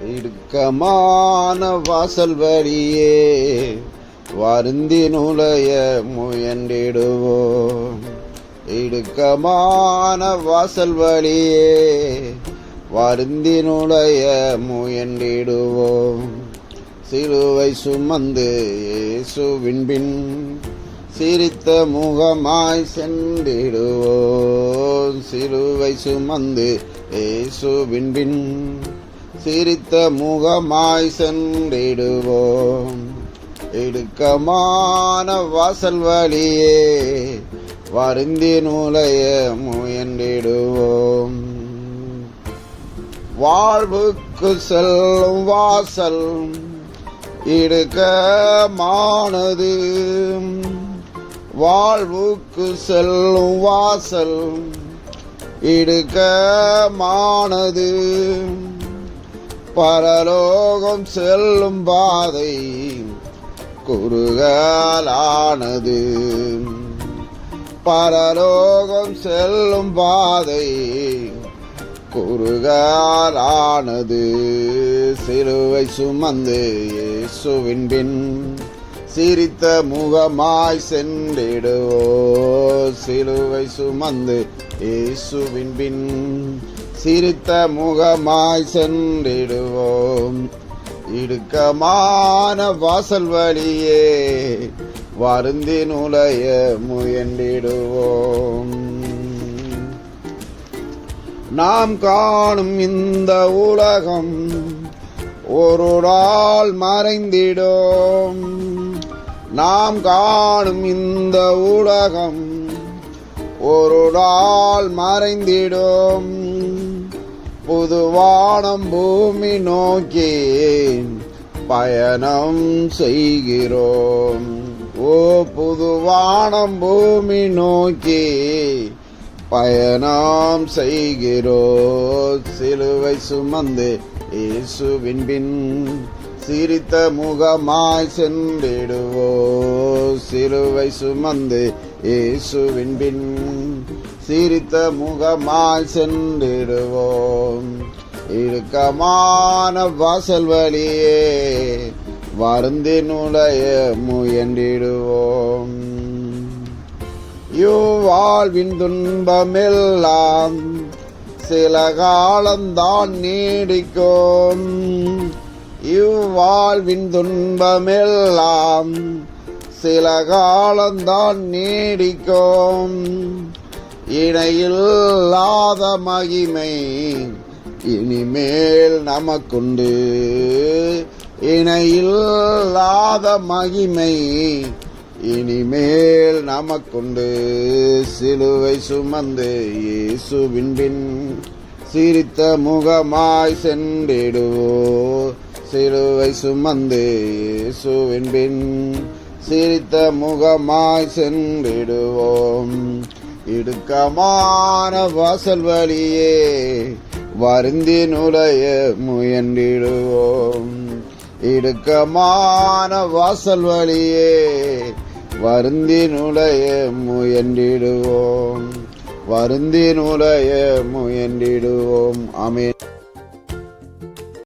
இடுக்கமான வாசல் வழியே வருந்தி நுழைய முயன்றிடுவோம். இடுக்கமான வாசல் வழியே வருந்தி நுழைய முயன்றிடுவோம். சிலுவை சுமந்து இயேசுவின் பின் சிரித்த முகமாய் சென்றிடுவோம். சிலுவை சுமந்து இயேசுவின் பின் சிரித்த முகமாய் சென்றிடுவோம். இடுக்கமான வாசல் வழியே வருந்தி நுழைய முயன்றிடுவோம். வாழ்வுக்கு செல்லும் வாசல் இடுக்கமானது. வாழ்வுக்கு செல்லும் வாசல் இடுக்கமானது. பரலோகம் செல்லும் பாதை குறுகலானது. பரலோகம் செல்லும் பாதை குறுகலானது. சிலுவை சுமந்து இயேசுவின் பின் சிரித்த முகமாய் சென்றிடுவோம். சிலுவை சுமந்து இயேசுவின் பின் சிரித்த முகமாய் சென்றிடுவோம். இடுக்கமான வாசல் வழியே வருந்தி நுழைய முயன்றிடுவோம். நாம் காணும் இந்த உலகம் ஒரு நாள் மறைந்திடும். நாம் காணும் இந்த உலகம் ஒரு நாள் மறைந்திடும். புதுவானம் பூமி நோக்கி பயணம் செய்கிறோம். ஓ புதுவானம் பூமி நோக்கி பயணம் செய்கிறோம். சிலுவை சுமந்து இயேசுவின் பின் சிரித்த முகமாய் சென்றிடுவோம். சிலுவை சுமந்து இயேசுவின் பின் சிரித்த முகமாய் சென்றிடுவோம். இடுக்கமான வாசல் வழியே வருந்தி நுழைய முயன்றிடுவோம். வாழ்வின் துன்பமெல்லாம் சில காலம்தான் நீடிக்கும். இவ்வாழ்வின் துன்பமெல்லாம் சில காலம்தான் நீடிக்கும். இணையில்லாத மகிமை இனிமேல் நமக்குண்டு. இணையில்லாத மகிமை இனிமேல் நமக்குண்டு. சிலுவை சுமந்து இயேசுவின் பின் சிரித்த முகமாய் சென்றிடுவோம். சிலுவை சுமந்து இயேசுவின் பின் சிரித்த முகமாய் சென்றிடுவோம். இடுக்கமான வாசல் வழியே வருந்தி நுழைய முயன்றிடுவோம். இடுக்கமான வாசல் வழியே வருந்தி நுழைய முயன்றிடுவோம். வருந்தி நுழைய முயன்றிடுவோம். ஆமென்.